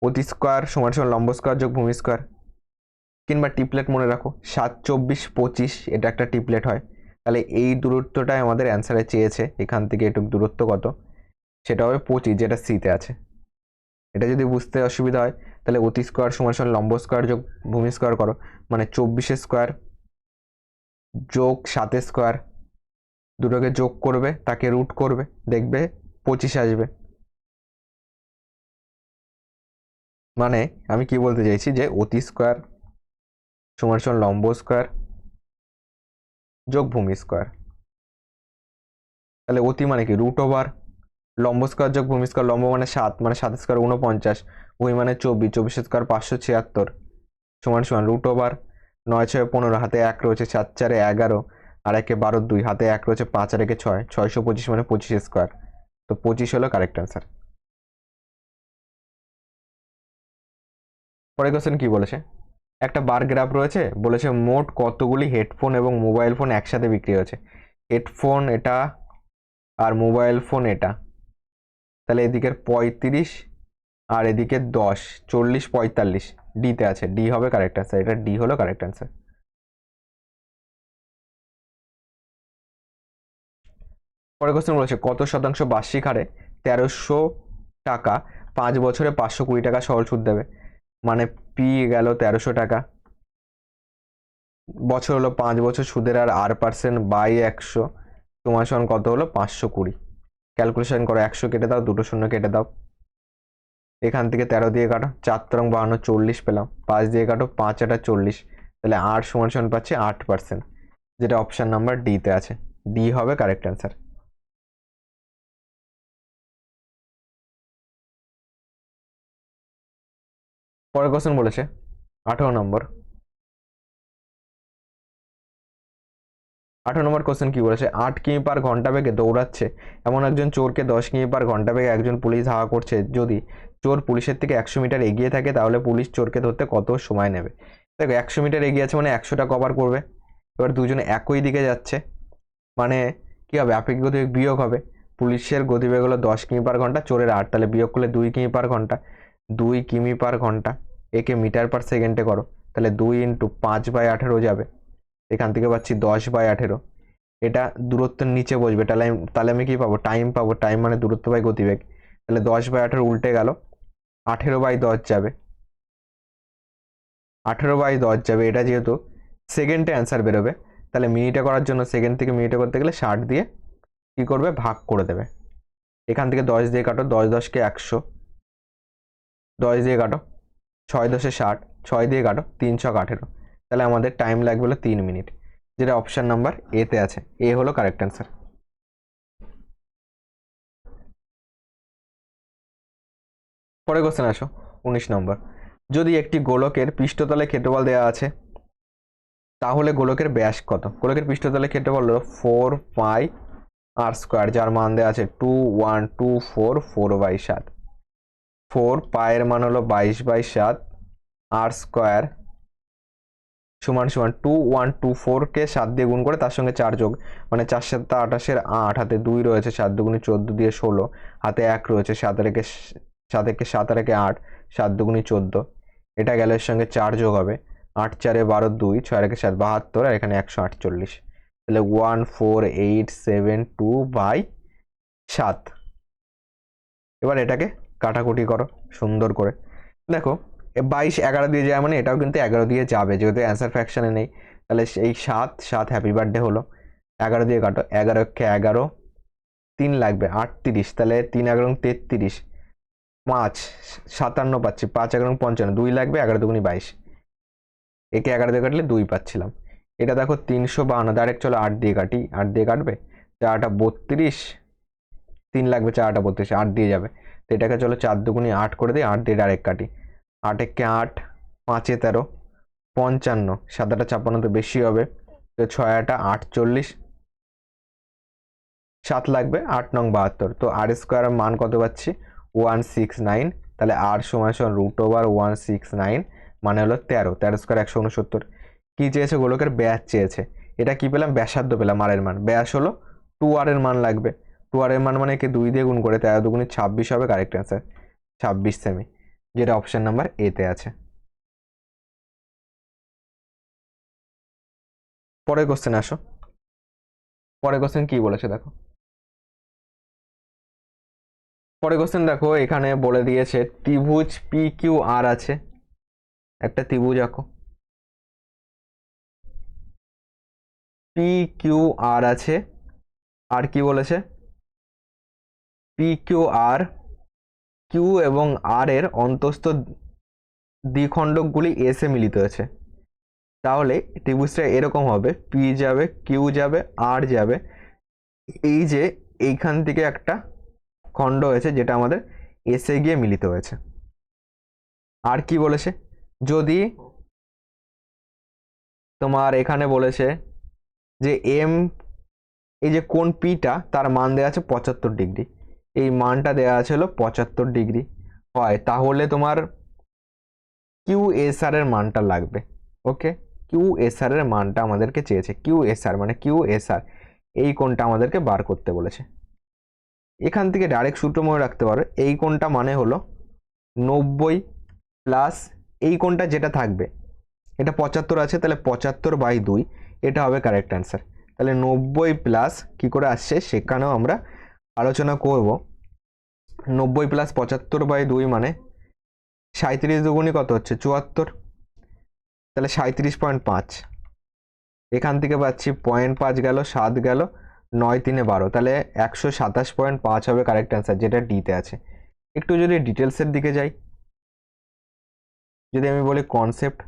অতি স্কোয়ার সমান সমান লম্ব স্কোয়ার যোগ ভূমি স্কোয়ার, কিংবা টিপলেট মনে রাখো 7 24 25, এটা একটা টিপলেট হয়। তাহলে এই দূরত্বটাই আমাদের অ্যান্সারে চেয়েছে, এখান থেকে এটুক দূরত্ব কত, সেটা হবে 25, যেটা সিতে আছে। এটা যদি বুঝতে অসুবিধা হয় তাহলে অতি স্কোয়ার সমান সমান লম্ব স্কোয়ার যোগ ভূমি স্কোয়ার করো, মানে 24 স্কোয়ার যোগ 7 স্কোয়ার, দুটোকে যোগ করবে, তাকে রুট করবে, দেখবে 25 আসবে। মানে আমি কি বলতে চাইছি যে অতি স্কোয়ার সমান সমান লম্ব স্কোয়ার যোগ ভূমি স্কোয়ার, তাহলে অতি মানে কি রুট ওভার লম্ব স্কোয়ার যোগ ভূমি স্কোয়ার, লম্ব মানে 7, মানে 7 স্কোয়ার 49, ভূমি মানে 24, 24 স্কোয়ার 576 সমান সমান রুট ওভার 9 6 15, হাতে 1 রয়েছে, 4 4 11, আর 1 12 2, হাতে 1 রয়েছে, 5 আর 1 6, 625 মানে 25 স্কোয়ার। তো 25 হলো কারেক্ট অ্যান্সার। পরের কোশ্চেন কি বলেছে, একটা বার গ্রাফ রয়েছে, বলেছে মোট কতগুলি হেডফোন এবং মোবাইল ফোন একসাথে বিক্রি হয়েছে। হেডফোন এটা আর মোবাইল ফোন এটা, তাহলে এদিকে 35 আর এদিকে 10, 40 45, ডিতে আছে, ডি হবে কারেক্ট অ্যান্সার, এটা ডি হলো কারেক্ট অ্যান্সার। পরের কোশ্চেন বলেছে কত শতাংশ বার্ষিক হারে 1300 টাকা 5 বছরে 520 টাকা সরল সুদ দেবে, মানে পি গেল 1300 টাকা, বছর হলো 5 বছর, সুদের আর R% বাই 100 তোমার সমান কত হলো, 520। ক্যালকুলেশন করো, 100 কেটে দাও, দুটো শূন্য কেটে দাও, এখান থেকে 13 দিয়ে কাটো, 4 3 52 40 পেলাম, 5 দিয়ে কাটো, 5 8 40, তাহলে 8 সমান সমান পাচ্ছি 8%, যেটা অপশন নাম্বার ডিতে আছে, ডি হবে কারেক্ট অ্যান্সার। পরের কোশ্চেন বলেছে 18 নম্বর, 18 নম্বর কোশ্চেন কি বলেছে, 8 কিমি পার ঘন্টা বেগে দৌড়াচ্ছে এমন একজন চোরকে 10 কিমি পার ঘন্টা বেগে একজন পুলিশ ধাওয়া করছে, যদি চোর পুলিশের থেকে 100 মিটার এগিয়ে থাকে তাহলে পুলিশ চোরকে ধরতে কত সময় নেবে। দেখো 100 মিটার এগিয়ে আছে মানে 100টা কভার করবে, এবার দুজনে একই দিকে যাচ্ছে, মানে কি হবে, আপেক্ষিক গতিবেগ বিয়োগ হবে, পুলিশের গতিবেগ হলো 10 কিমি পার ঘন্টা, চোরের 8, তাহলে বিয়োগ করলে 2 কিমি পার ঘন্টা, 2 কিমি পার ঘন্টা, একে মিটার পার সেকেন্ডে করো, তাহলে 2 ইন্টু 5/18 যাবে, এখান থেকে পাচ্ছি 10/18, এটা দূরত্বের নিচে বসবে, তাহলে আমি কি পাবো, টাইম পাবো, টাইম মানে দূরত্ব বাই গতিবেগ, তাহলে 10/18 উল্টে গেল, 18/10 যাবে, 18/10 যাবে, এটা যেহেতু সেকেন্ডে অ্যান্সার বেরোবে, তাহলে মিনিটে করার জন্য সেকেন্ড থেকে মিনিটে করতে গেলে 60 দিয়ে কি করবে, ভাগ করে দেবে, এখান থেকে 10 দিয়ে কাটো, 10 10 কে 100, 10 দিয়ে কাটো, 6 10 60, 6 দিয়ে কাটো, 3 6 18, তাহলে আমাদের টাইম লাগবে হলো 3 মিনিট, যেটা অপশন নাম্বার এতে আছে। এ হলো কারেক্ট অ্যান্সার। পরে কোশ্চেন আসো 19 নম্বর। যদি একটি গোলকের পৃষ্ঠতলে ক্ষেত্রফল দেওয়া আছে তাহলে গোলকের ব্যাস কত? গোলকের পৃষ্ঠতলে ক্ষেত্রফল হলো 4 পাই আর স্কোয়ার, যার মান দেওয়া আছে 2124 4/7। 4 পায়ের মান হলো 22/7, আর স্কোয়ার সমান সমান 2124কে 7 দিয়ে গুণ করে তার সঙ্গে 4 যোগ, মানে 4 7 28-এর 8, হাতে 2 রয়েছে, 7 2 14 দিয়ে 16, হাতে 1 রয়েছে, 7 রেখে 7 রেখে 8, 7 2 14, এটা গেলে এর সঙ্গে 4 যোগ হবে, 8 4 12 2, 6 রেখে 7 72, আর এখানে 148, তাহলে 14872/7। এবার এটাকে কাটাকুটি করো সুন্দর করে। দেখো 22 11 দিয়ে যায়, মানে এটাও কিন্তু 11 দিয়ে যাবে, যেহেতু অ্যান্সার ফ্র্যাকশনে নেই। তাহলে এই 7 হ্যাপি বার্থডে হলো, 11 দিয়ে কাটো, 11 3 লাগবে 38, তাহলে 3 11 33, 5 57 পাচ্ছি, 5 11 55, 2 লাগবে, 11 2 22, একে 11 দিয়ে কাটলে 2 পাচ্ছিলাম। এটা দেখো 352, ডাইরেক্ট চলো 8 দিয়ে কাটি, 8 দিয়ে কাটবে, 4 32, 3 লাগবে, 4 32, 8 দিয়ে যাবে। তো এটাকে চলো 4 2 8 করে দিই, 8 দিয়ে ডাইরেক্ট কাটি, 8 একে 8, 5 13, 55, 7 56 তো বেশি হবে, তো 6 48, 7 লাগবে, 8 9 72, তো আর স্কোয়ারের মান কত পাচ্ছি? 169, তাহলে আর সমান সমান √169, মানে হলো 13, 13 স্কোয়ার 169। কি চেয়েছে? গোলকের ব্যাস চেয়েছে। এটা কি পেলাম? ব্যাসার্ধ পেলাম, আর এর মান ব্যাস হলো 2r এর মান লাগবে, 2r এর মান মানে একে 2 দিয়ে গুণ করে 13 2 26 হবে, কারেক্ট অ্যান্সার 26 সেমি, যেটা অপশন নাম্বার এতে আছে। পরের কোশ্চেন আসো। পরের কোশ্চেন কি বলেছে দেখো। পরের কোশ্চেন দেখো, এখানে বলে দিয়েছে ত্রিভুজ PQR আছে, একটা ত্রিভুজ আঁকো। PQR আছে, আর কি বলেছে? PQR, কিউ এবং আর এর অন্তস্থ দ্বিখণ্ডকগুলি এসে মিলিত হয়েছে। তাহলে ত্রিভুজটা এরকম হবে, পি যাবে, কিউ যাবে, আর যাবে, এই যে এইখান থেকে একটা খণ্ড হয়েছে যেটা আমাদের এসে গিয়ে মিলিত হয়েছে। আর কি বলেছে? যদি তোমার এখানে বলেছে যে এম, এই যে কোণ পিটা তার মান দেওয়া আছে 75 ডিগ্রি, এই মানটা দেওয়া আছে হলো 75 ডিগ্রি হয়, তাহলে তোমার QSR এর মানটা লাগবে। ওকে, QSR এর মানটা আমাদেরকে চেয়েছে, QSR মানে QSR, এই কোণটা আমাদেরকে বার করতে বলেছে। এখান থেকে ডাইরেক্ট সূত্র মনে রাখতে পারো, এই কোণটা মানে হলো 90 প্লাস এই কোণটা যেটা থাকবে, এটা 75 আছে, তাহলে 75/2, এটা হবে কারেক্ট অ্যান্সার। তাহলে 90 প্লাস কি করে আসছে সেখানেও আমরা আলোচনা করব। 90 প্লাস 75/2 মানে 37 দুগুণি কত হচ্ছে? 74, তাহলে 37.5, এখান থেকে পাচ্ছি 0.5 গেল, 7 গেল, 9 3 12, তাহলে 127.5 হবে কারেক্ট অ্যান্সার, যেটা ডিতে আছে। একটু যদি ডিটেলসের দিকে যাই, যদি আমি বলি কনসেপ্ট,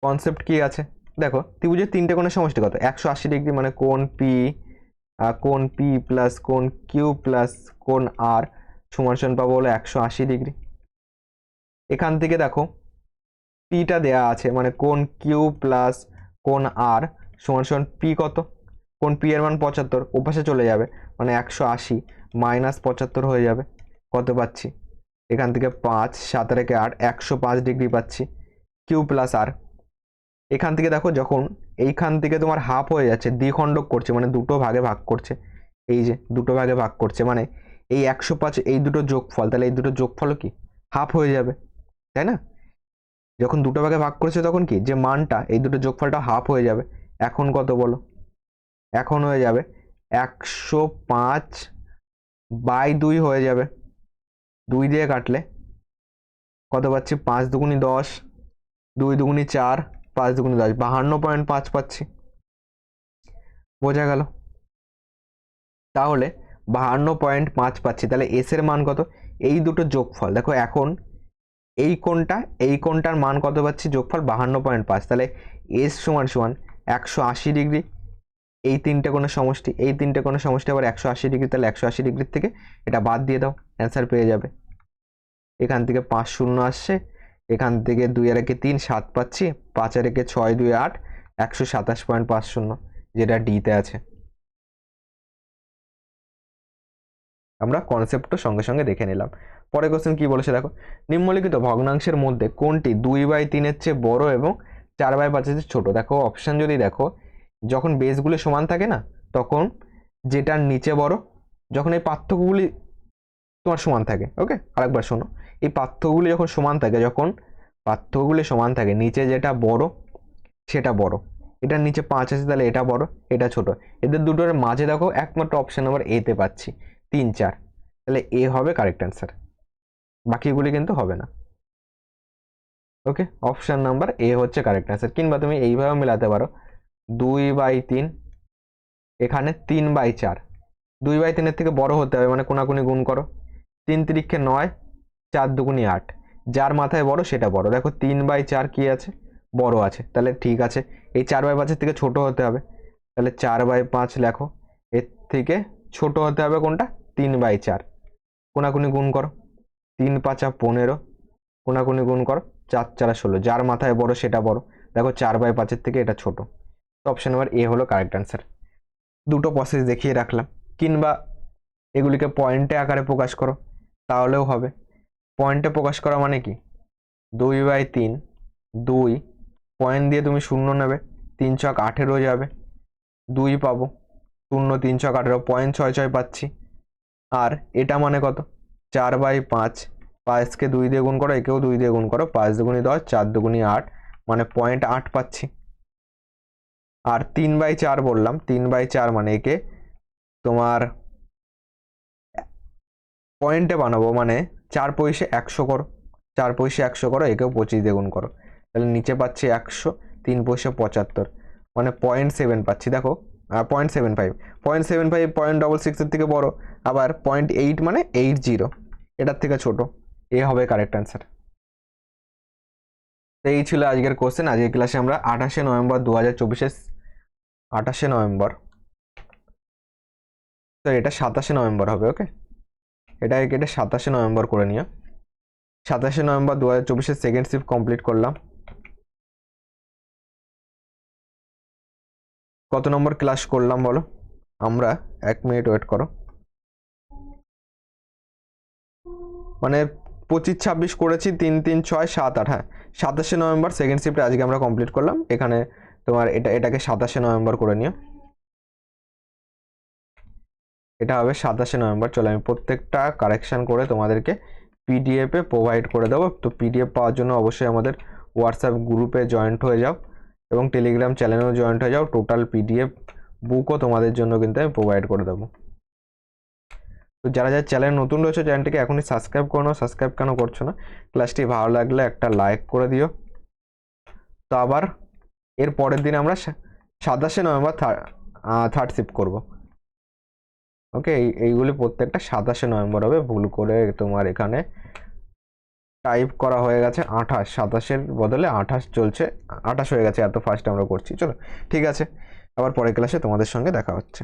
কনসেপ্ট কি আছে দেখো, ত্রিভুজের 3টে কোণের সমষ্টি কত? 180 ডিগ্রি, মানে কোণ পি প্লাস কোণ কিউ প্লাস কোণ আর সমান সমান পাবো হলো 180 ডিগ্রি। এখান থেকে দেখো পিটা দেয়া আছে, মানে কোণ কিউ প্লাস কোণ আর সমান সমান পি কত? কোণ পি এর মান 75, ওপাশে চলে যাবে, মানে 180 মাইনাস 75 হয়ে যাবে, কত পাচ্ছি? এখান থেকে 5 7 রেখে 8, 105 ডিগ্রি পাচ্ছি, কিউ প্লাস আর। এখান থেকে দেখো যখন এইখান থেকে তোমার হাফ হয়ে যাচ্ছে, দ্বিখণ্ডক করছে, মানে দুটো ভাগে ভাগ করছে, এই যে দুটো ভাগে ভাগ করছে, মানে এই 105 এই দুটো যোগফল, তাহলে এই দুটো যোগফল কি হাফ হয়ে যাবে, তাই না? যখন দুটো ভাগে ভাগ করছে তখন কি, যে মানটা এই দুটো যোগফলটা হাফ হয়ে যাবে। এখন কত বলো? এখন হয়ে যাবে 105/2 হয়ে যাবে, 2 দিয়ে কাটলে কত পাচ্ছি? 5 2 10, 2 2 4, 5 2 10, 52.5 পাচ্ছি। বোঝা গেল? তাহলে 52.5 পাচ্ছি, তাহলে এস এর মান কত? এই দুটো যোগফল দেখো, এখন এই কোণটার মান কত পাচ্ছি, যোগফল 52.5, তাহলে এস সমান সমান 180 ডিগ্রি, এই তিনটে কোণের সমষ্টি, এই তিনটে কোণের সমষ্টি আবার 180 ডিগ্রি, তাহলে 180 ডিগ্রির থেকে এটা বাদ দিয়ে দাও, অ্যান্সার পেয়ে যাবে। এখান থেকে 5 শূন্য আসছে, এখান থেকে 2 আর 1 3 7 পাচ্ছি, 5 আর 1 6 2 8, 127.50, যেটা ডিতে আছে। আমরা কনসেপ্টটা সঙ্গে সঙ্গে দেখে নিলাম। পরে কোশ্চেন কি বলেছে দেখো, নিম্নলিখিত ভগ্নাংশের মধ্যে কোনটি 2/3 চেয়ে বড় এবং 4/5 চেয়ে ছোট। দেখো অপশন যদি দেখো, যখন বেসগুলো সমান থাকে না তখন যেটার নিচে বড়, যখন এই পার্থক্যগুলি তোমার সমান থাকে, ওকে আরেকবার শোনো, এই পার্থক্যগুলি যখন সমান থাকে, যখন পার্থক্যগুলি সমান থাকে, নিচে যেটা বড় সেটা বড়, এটার নিচে 5 আছে তাহলে এটা বড় এটা ছোট, এদের দুটোর মাঝে দেখো একমাত্র অপশন নাম্বার এ তে পাচ্ছি 3 4, তাহলে এ হবে কারেক্ট অ্যান্সার, বাকিগুলি কিন্তু হবে না। ওকে, অপশন নাম্বার এ হচ্ছে কারেক্ট অ্যান্সার। কিংবা তুমি এইভাবে মেলাতে পারো 2/3, এখানে 3/4, 2/3 থেকে বড় হতে হবে মানে কোনাকুনি গুণ করো, 3 3 9, 4 2 8, যার মাথায় বড় সেটা বড়। দেখো 3/4 কি আছে, বড় আছে, তাহলে ঠিক আছে। এই 4/5 থেকে ছোট হতে হবে, তাহলে 4/5 লেখো, এর থেকে ছোট হতে হবে কোনটা, 3/4, কোনাকুনি গুণ করো, 3 5 15, কোনাকুনি গুণ করো, 4 4 16, যার মাথায় বড় সেটা বড়। দেখো 4/5 থেকে এটা ছোট, তো অপশন নাম্বার এ হলো কারেক্ট অ্যান্সার। দুটো প্রসেস দেখিয়ে রাখলাম। কিংবা এগুলিকে পয়েন্টে আকারে প্রকাশ করো তাহলেও হবে। পয়েন্টে প্রকাশ করা মানে কি, 2/3, 2 পয়েন্ট দিয়ে তুমি শূন্য নেবে, 3 ছক 18 যাবে, 2 পাবো, 0 3 ছক 18, পয়েন্ট 6 6 পাচ্ছি। আর এটা মানে কত, 4/5, 5কে 2 দিয়ে গুণ করো, একেও 2 দিয়ে গুণ করো, 5 দুগুণি 10, 4 দুগুণি 8, মানে পয়েন্ট 8 পাচ্ছি। আর 3/4 বললাম, 3/4 মানে একে তোমার পয়েন্টে বানাবো, মানে 4 পয়সে 100 করো, 4 পয়সে 100 করো, একেও 25 দিয়ে গুণ করো, তাহলে নিচে পাচ্ছি 100, 3 পয়সে 75, মানে 0.7 পাচ্ছি। দেখো 0.75, 0.75 0.66 এর থেকে বড়, আবার 0.8 মানে 80, এটার থেকে ছোট, এ হবে কারেক্ট অ্যান্সার। তো এই ছিল আজকের কোশ্চেন। আজকের ক্লাসে আমরা 28শে নভেম্বর 2024, 28শে নভেম্বর, তো এটা 27শে নভেম্বর হবে, ওকে এটাকে কেটে 27শে নভেম্বর করে নিও। 27শে নভেম্বর 2024 সেকেন্ড শিফট কমপ্লিট করলাম। কত নম্বর ক্লাস করলাম বলো, আমরা 1 মিনিট ওয়েট করো, মানে 25 26 করেছি, 3 3 6 7 8, হ্যাঁ 27শে নভেম্বর সেকেন্ড শিফটে আজকে আমরা কমপ্লিট করলাম। এখানে তোমার এটাকে 27শে নভেম্বর করে নিও, এটা হবে 27শে নভেম্বর। চলো আমি প্রত্যেকটা কারেকশন করে তোমাদেরকে পিডিএফে প্রোভাইড করে দেবো। তো পিডিএফ পাওয়ার জন্য অবশ্যই আমাদের হোয়াটসঅ্যাপ গ্রুপে জয়েন্ট হয়ে যাও এবং টেলিগ্রাম চ্যানেলেও জয়েন্ট হয়ে যাও। টোটাল পিডিএফ বুকও তোমাদের জন্য কিন্তু আমি প্রোভাইড করে দেবো। তো যারা যারা চ্যানেল নতুন রয়েছে চ্যানেলটিকে এখনই সাবস্ক্রাইব করো না, সাবস্ক্রাইব কেন করছো না, ক্লাসটি ভালো লাগলে একটা লাইক করে দিও। তো আবার এর পরের দিন আমরা 27শে নভেম্বর থার্ড শিফট করবো, ওকে এইগুলি প্রত্যেকটা 27শে নভেম্বর হবে। ভুল করে তোমার এখানে টাইপ করা হয়ে গেছে 28, 27-এর বদলে 28 চলছে, 28 হয়ে গেছে, এত ফাস্ট আমরা করছি। চলো ঠিক আছে, আবার পরের ক্লাসে তোমাদের সঙ্গে দেখা হচ্ছে।